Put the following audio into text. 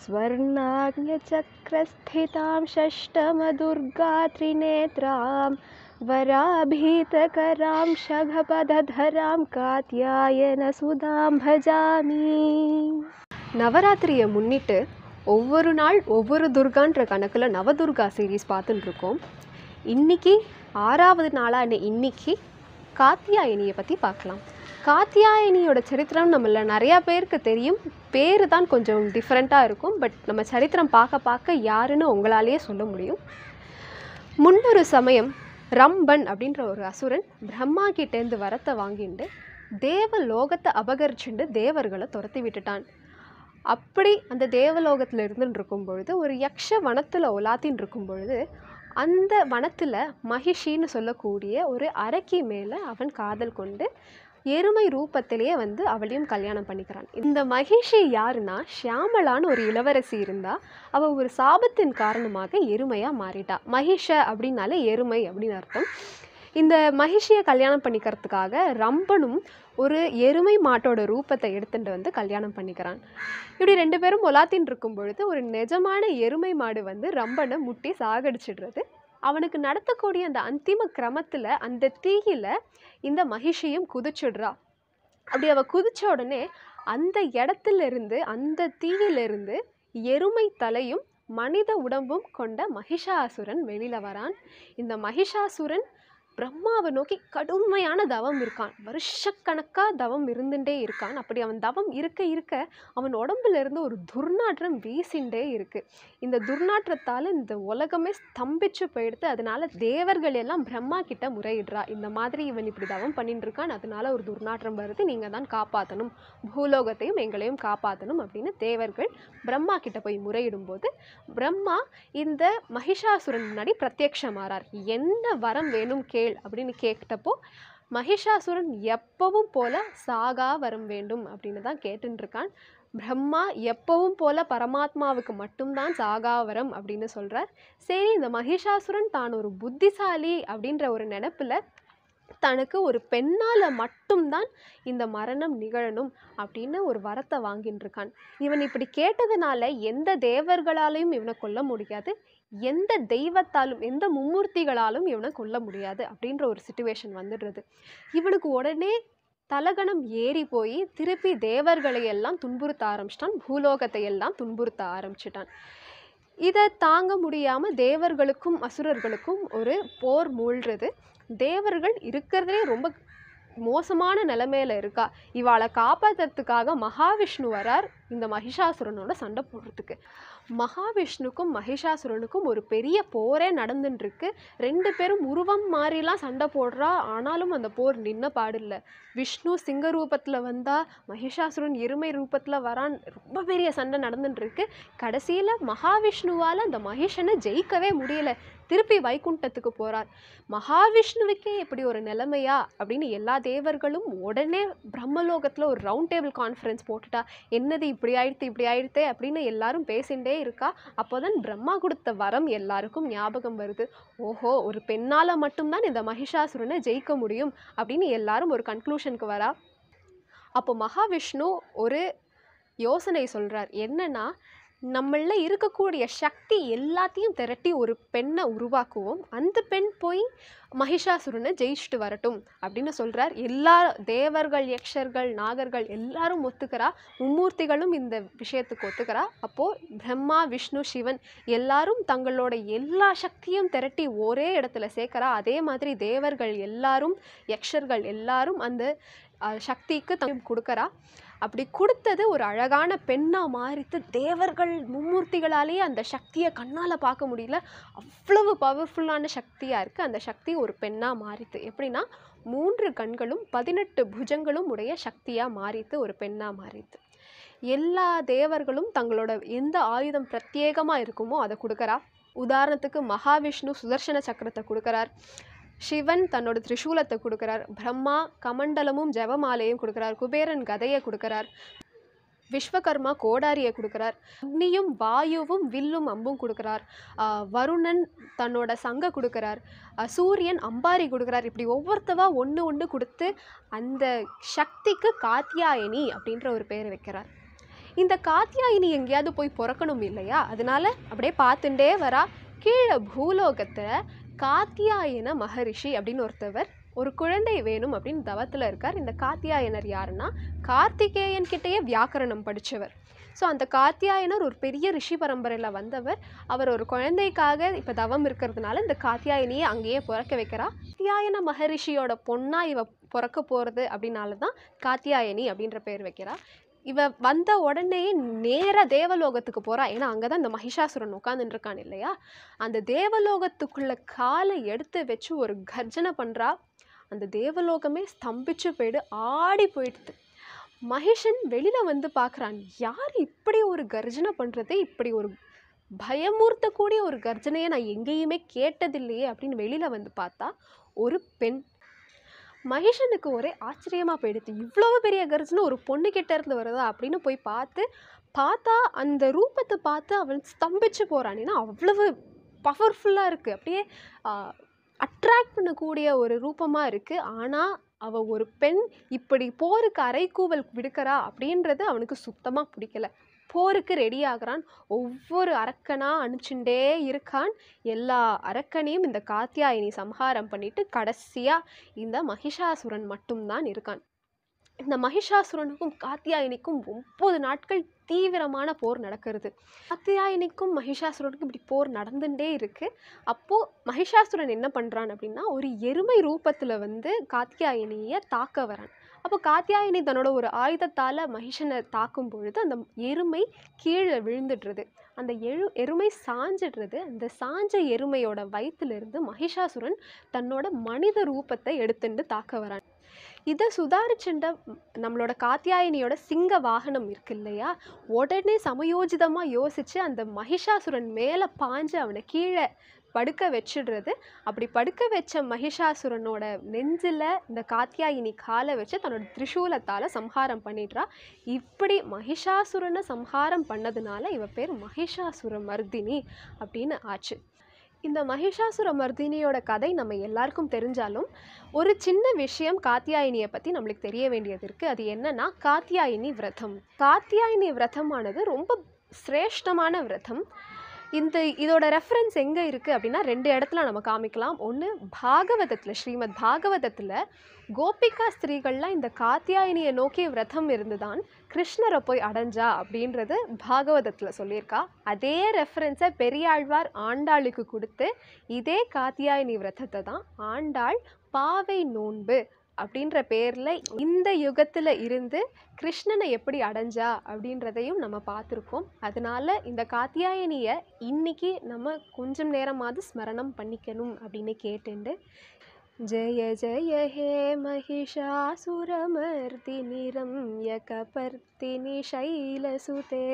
स्वर्णाग्न्यचक्रस्थितां षष्टमदुर्गा त्रिनेत्रां वराभीतकरां शघपदधरां कात्यायनसुधां भजामि. நவராத்திரியை முன்னிட்டு ஒவ்வொரு நாள் ஒவ்வொரு துர்கான்ற கணக்கில் நவதுர்கா சீரீஸ் பார்த்துட்டு இருக்கோம். இன்றைக்கி 6வது நாளான இன்னைக்கு காத்தியாயனியை பற்றி பார்க்கலாம். காத்தியாயனியோட சரித்திரம் நம்மள நிறையா பேருக்கு தெரியும். பேர் தான் கொஞ்சம் டிஃப்ரெண்ட்டாக இருக்கும். பட் நம்ம சரித்திரம் பார்க்க பார்க்க யாருன்னு உங்களாலேயே சொல்ல முடியும். முன்னொரு சமயம் ரம்பன் அப்படின்ற ஒரு அசுரன் பிரம்மா கிட்டேருந்து வரத்தை வாங்கிட்டு தேவலோகத்தை அபகரிச்சுண்டு தேவர்களை துரத்தி விட்டுட்டான். அப்படி அந்த தேவலோகத்தில் இருந்துட்டு இருக்கும் பொழுது ஒரு யக்ஷ வனத்தில் உலாத்தின்னு இருக்கும் பொழுது அந்த வனத்தில் மகிஷின்னு சொல்லக்கூடிய ஒரு அரக்கி மேலே அவன் காதல் கொண்டு எருமை ரூபத்திலேயே வந்து அவளையும் கல்யாணம் பண்ணிக்கிறான். இந்த மகிஷி யாருன்னா ஷியாமளான்னு ஒரு இளவரசி இருந்தா. அவள் ஒரு சாபத்தின் காரணமாக எருமையாக மாறிட்டா. மகிஷ அப்படின்னாலே எருமை அப்படின்னு அர்த்தம். இந்த மகிஷியை கல்யாணம் பண்ணிக்கிறதுக்காக ரம்பனும் ஒரு எருமை மாட்டோட ரூபத்தை எடுத்துட்டு வந்து கல்யாணம் பண்ணிக்கிறான். இப்படி 2 பேரும் ஒலாத்தின் இருக்கும் பொழுது ஒரு நிஜமான எருமை மாடு வந்து ரம்பனை முட்டி சாகடிச்சிடுறது. அவனுக்கு நடத்தக்கூடிய அந்த அந்திம கிரமத்தில் அந்த தீயில இந்த மகிஷியும் குதிச்சிடுறா. அப்படி அவள் குதிச்ச உடனே அந்த இடத்துல இருந்து அந்த தீயிலிருந்து எருமை தலையும் மனித உடம்பும் கொண்ட மகிஷாசுரன் வெளியில வரான். இந்த மகிஷாசுரன் பிரம்மாவை நோக்கி கடுமையான தவம் இருக்கான். வருஷக்கணக்காக தவம் இருந்துட்டே இருக்கான். அப்படி அவன் தவம் இருக்க இருக்க அவன் உடம்புல இருந்து ஒரு துர்நாற்றம் வீசிண்டே இருக்கு. இந்த துர்நாற்றத்தால் இந்த உலகமே ஸ்தம்பிச்சு போயிடுது. அதனால தேவர்கள் எல்லாம் பிரம்மா கிட்ட முறையிடுறா. இந்த மாதிரி இவன் இப்படி தவம் பண்ணிட்டு இருக்கான், அதனால ஒரு துர்நாற்றம் வருது, நீங்க தான் காப்பாற்றணும், பூலோகத்தையும் எங்களையும் காப்பாற்றணும் அப்படின்னு தேவர்கள் பிரம்மா கிட்ட போய் முறையிடும் போது பிரம்மா இந்த மகிஷாசுரன் முன்னாடி பிரத்யக்ஷமாறார். என்ன வரம் வேணும் கேள் அப்படின்னு கேட்டப்போ மகிஷாசுரன் எப்பவும் போல சாகா வரம் வேண்டும் அப்படின்னு தான் கேட்டுட்டு இருக்கான். பிரம்மா எப்பவும் போல பரமாத்மாவுக்கு மட்டும்தான் சாகா வரம் அப்படின்னு சொல்றார். சரி, இந்த மகிஷாசுரன் தான் ஒரு புத்திசாலி அப்படின்ற ஒரு நினைப்புல தனக்கு ஒரு பெண்ணால் மட்டும்தான் இந்த மரணம் நிகழணும் அப்படின்னு ஒரு வரத்தை வாங்கிட்டு இருக்கான். இவன் இப்படி கேட்டதுனால எந்த தேவர்களாலையும் இவனை கொல்ல முடியாது, எந்த தெய்வத்தாலும் எந்த மும்மூர்த்திகளாலும் இவனை கொல்ல முடியாது அப்படின்ற ஒரு சிச்சுவேஷன் வந்துடுறது. இவனுக்கு உடனே தலகணம் ஏறி போய் திருப்பி தேவர்களை எல்லாம் துன்புறுத்த ஆரம்பிச்சிட்டான், பூலோகத்தை எல்லாம் துன்புறுத்த ஆரம்பிச்சிட்டான். இதை தாங்க முடியாமல் தேவர்களுக்கும் அசுரர்களுக்கும் ஒரு போர் மூழ்கிறது. தேவர்கள் இருக்கிறதுலே ரொம்ப மோசமான நிலைமையில இருக்கா. இவாளை காப்பாற்றுறதுக்காக மகாவிஷ்ணு வரார் இந்த மகிஷாசுரனோட சண்டை போடுறதுக்கு. மகாவிஷ்ணுக்கும் மகிஷாசுரனுக்கும் ஒரு பெரிய போரே நடந்துட்டு இருக்கு. 2 பேரும் உருவம் மாறிலாம் சண்டை போடுறா. ஆனாலும் அந்த போர் நின்ன பாடில்லை. விஷ்ணு சிங்க ரூபத்தில் வந்தா, மகிஷாசுரன் எருமை ரூபத்தில் வரான். ரொம்ப பெரிய சண்டை நடந்துட்டு இருக்கு. கடைசியில் மகாவிஷ்ணுவால் அந்த மகிஷனை ஜெயிக்கவே முடியல. திருப்பி வைகுண்டத்துக்கு போறார். மகாவிஷ்ணுவுக்கே இப்படி ஒரு நிலைமையா அப்படின்னு எல்லா தேவர்களும் உடனே பிரம்மலோகத்தில் ஒரு ரவுண்ட் டேபிள் கான்ஃபரன்ஸ் போட்டுட்டா. என்னது இப்படி ஆயிடுத்தே அப்படின்னு எல்லாரும் பேசிகிட்டே இருக்கா. அப்போதான் பிரம்மா கொடுத்த வரம் எல்லாருக்கும் ஞாபகம் வருது. ஓஹோ, ஒரு பெண்ணால் மட்டும்தான் இந்த மகிஷாசுரனை ஜெயிக்க முடியும் அப்படின்னு எல்லாரும் ஒரு கன்க்ளூஷனுக்கு வரா. அப்போ மகாவிஷ்ணு ஒரு யோசனை சொல்றார். என்னன்னா, நம்மள இருக்கக்கூடிய சக்தி எல்லாத்தையும் திரட்டி ஒரு பெண்ணை உருவாக்குவோம், அந்த பெண் போய் மகிஷாசுரனை ஜெயிச்சுட்டு வரட்டும் அப்படின்னு சொல்றார். எல்லா தேவர்கள், யக்ஷர்கள், நாகர்கள் எல்லாரும் ஒத்துக்கிறா. மும்மூர்த்திகளும் இந்த விஷயத்துக்கு ஒத்துக்கிறா. அப்போது பிரம்மா, விஷ்ணு, சிவன் எல்லாரும் தங்களோட எல்லா சக்தியும் திரட்டி ஒரே இடத்துல சேர்க்கிறா. அதே மாதிரி தேவர்கள் எல்லாரும், யக்ஷர்கள் எல்லாரும் அந்த சக்திக்கு தம் கொடுக்கறா. அப்படி கொடுத்தது ஒரு அழகான பெண்ணாக மாறித்து. தேவர்கள் மும்மூர்த்திகளாலேயே அந்த சக்தியை கண்ணால் பார்க்க முடியல. அவ்வளவு பவர்ஃபுல்லான சக்தியாக இருக்குது. அந்த சக்தி ஒரு பெண்ணாக மாறித்து. எப்படின்னா 3 கண்களும் 18 புஜங்களும் உடைய சக்தியாக மாறித்து, ஒரு பெண்ணாக மாறித்து. எல்லா தேவர்களும் தங்களோட எந்த ஆயுதம் பிரத்யேகமாக இருக்குமோ அதை கொடுக்குறா. உதாரணத்துக்கு மகாவிஷ்ணு சுதர்சன சக்கரத்தை கொடுக்குறார். சிவன் தன்னோட திரிசூலத்தை கொடுக்குறார். பிரம்மா கமண்டலமும் ஜெபமாலையும் கொடுக்குறார். குபேரன் கதையை கொடுக்குறார். விஸ்வகர்மா கோடாரியை கொடுக்குறார். அக்னியும் வாயுவும் வில்லும் அம்பும் கொடுக்குறார். வருணன் தன்னோட சங்க கொடுக்குறார். சூரியன் அம்பாரி கொடுக்குறார். இப்படி ஒவ்வொருத்தவா ஒன்று கொடுத்து அந்த சக்திக்கு காத்தியாயனி அப்படின்ற ஒரு பேர் வைக்கிறார். இந்த காத்தியாயினி எங்கேயாவது போய் பிறக்கணும் இல்லையா, அதனால அப்படியே பார்த்துட்டே வரா. கீழே பூலோகத்தில் காத்தியாயன மகரிஷி அப்படின்னு ஒருத்தவர் ஒரு குழந்தை வேணும் அப்படின்னு தவத்தில் இருக்கார். இந்த காத்தியாயனர் யாருன்னா கார்த்திகேயன் கிட்டேயே வியாக்கரணம் படித்தவர். ஸோ அந்த காத்தியாயனர் ஒரு பெரிய ரிஷி பரம்பரையில் வந்தவர். அவர் ஒரு குழந்தைக்காக இப்போ தவம் இருக்கிறதுனால இந்த காத்தியாயனியை அங்கேயே பிறக்க வைக்கிறா. காத்தியாயன மகரிஷியோட பொண்ணா இவ பிறக்க போகிறது அப்படின்னால தான் காத்தியாயனி அப்படின்ற பேர் வைக்கிறா. இவ வந்த உடனேயே நேராக தேவலோகத்துக்கு போகிறா. ஏன்னா அங்கே தான் இந்த மகிஷாசுரன் உட்காந்துட்டு இருக்கான் இல்லையா. அந்த தேவலோகத்துக்குள்ள காலை எடுத்து வச்சு ஒரு கர்ஜனை பண்ணுறா. அந்த தேவலோகமே ஸ்தம்பிச்சு போயிடு, ஆடி போயிடுது. மகிஷன் வெளியில் வந்து பார்க்குறான், யார் இப்படி ஒரு கர்ஜனை பண்ணுறது, இப்படி ஒரு பயமூர்த்தக்கூடிய ஒரு கர்ஜனையை நான் எங்கேயுமே கேட்டதில்லையே அப்படின்னு வெளியில் வந்து பார்த்தா ஒரு பெண். மகிஷனுக்கு ஒரே ஆச்சரியமாக போயிடுது, இவ்வளவு பெரிய கர்ஜனை ஒரு பொண்ணுக்கிட்ட இருந்து வருதா அப்படின்னு போய் பார்த்தா அந்த ரூபத்தை பார்த்து அவன் ஸ்தம்பிச்சு போகிறான். ஏன்னா அவ்வளவு பவர்ஃபுல்லாக இருக்குது, அப்படியே அட்ராக்ட் பண்ணக்கூடிய ஒரு ரூபமாக இருக்குது. ஆனால் அவள் ஒரு பெண் இப்படி போருக்கு அரைக்கூவல் விடுக்கிறா அப்படின்றது அவனுக்கு சுத்தமாக பிடிக்கல. போருக்கு ரெடி ஆகிறான். ஒவ்வொரு அரக்கனாக அனுப்பிச்சுட்டே இருக்கான். எல்லா அரக்கனையும் இந்த காத்தியாயினி சம்ஹாரம் பண்ணிட்டு கடைசியாக இந்த மகிஷாசுரன் மட்டும்தான் இருக்கான். இந்த மகிஷாசுரனுக்கும் காத்தியாயினிக்கும் 9 நாட்கள் தீவிரமான போர் நடக்கிறது. காத்தியாயினிக்கும் மகிஷாசுரனுக்கும் இப்படி போர் நடந்துகிட்டே இருக்குது. அப்போது மகிஷாசுரன் என்ன பண்ணுறான் அப்படின்னா, ஒரு எருமை ரூபத்தில் வந்து காத்தியாயினியை தாக்க வரான். அப்போ காத்தியாயினி தன்னோட ஒரு ஆயுதத்தால் மகிஷனை தாக்கும் பொழுது அந்த எருமை கீழே விழுந்துடுறது. அந்த எருமை சாஞ்சிடுறது. அந்த சாஞ்ச எருமையோட வயிற்றிலிருந்து மகிஷாசுரன் தன்னோட மனித ரூபத்தை எடுத்துட்டு தாக்க வரான். இதை சுதாரிச்சுண்ட நம்மளோட காத்தியாயினியோட சிங்க வாகனம் இருக்கு இல்லையா, உடனே சமயோஜிதமாக யோசித்து அந்த மகிஷாசுரன் மேலே பாஞ்சு அவனை கீழே படுக்க வச்சிடுறது. அப்படி படுக்க வச்ச மகிஷாசுரனோட நெஞ்சில் இந்த காத்தியாயினி காலை வச்சு தன்னோட திரிசூலத்தால் சம்ஹாரம் பண்ணிடுறா. இப்படி மகிஷாசுரனை சம்ஹாரம் பண்ணதுனால இவ பேர் மகிஷாசுர மர்தினி அப்படின்னு ஆச்சு. இந்த மகிஷாசுர மர்தினியோட கதை நம்ம எல்லாருக்கும் தெரிஞ்சாலும் ஒரு சின்ன விஷயம் காத்தியாயினியை பற்றி நம்மளுக்கு தெரிய வேண்டியது இருக்குது. அது என்னன்னா காத்தியாயினி விரதம். காத்தியாயினி விரதமானது ரொம்ப சிரேஷ்டமான விரதம். இதோட ரெஃபரன்ஸ் எங்கே இருக்குது அப்படின்னா 2 இடத்துல நம்ம காமிக்கலாம். ஒன்று பாகவதத்தில், ஸ்ரீமத் பாகவதத்தில் கோபிகா ஸ்திரீகள்லாம் இந்த காத்தியாயினியை நோக்கி விரதம் இருந்துதான் கிருஷ்ணரை போய் அடைஞ்சா அப்படின்றது பாகவதத்தில் சொல்லியிருக்கா. அதே ரெஃபரன்ஸை பெரியாழ்வார் ஆண்டாளுக்கு கொடுத்து இதே காத்தியாயினி விரதத்தை தான் ஆண்டாள் பாவை நோன்பு அப்படின்ற பேரில் இந்த யுகத்தில் இருந்து கிருஷ்ணனை எப்படி அடைஞ்சா அப்படின்றதையும் நம்ம பார்த்துருக்கோம். அதனால இந்த காத்தியாயனியை இன்னைக்கு நம்ம கொஞ்சம் நேரமாவது ஸ்மரணம் பண்ணிக்கணும் அப்படின்னு கேட்டுண்டு, ஜெய ஜெய ஹே மகிஷாசுரமர்தினி ரம்யகபர்தினி சைலசுதே.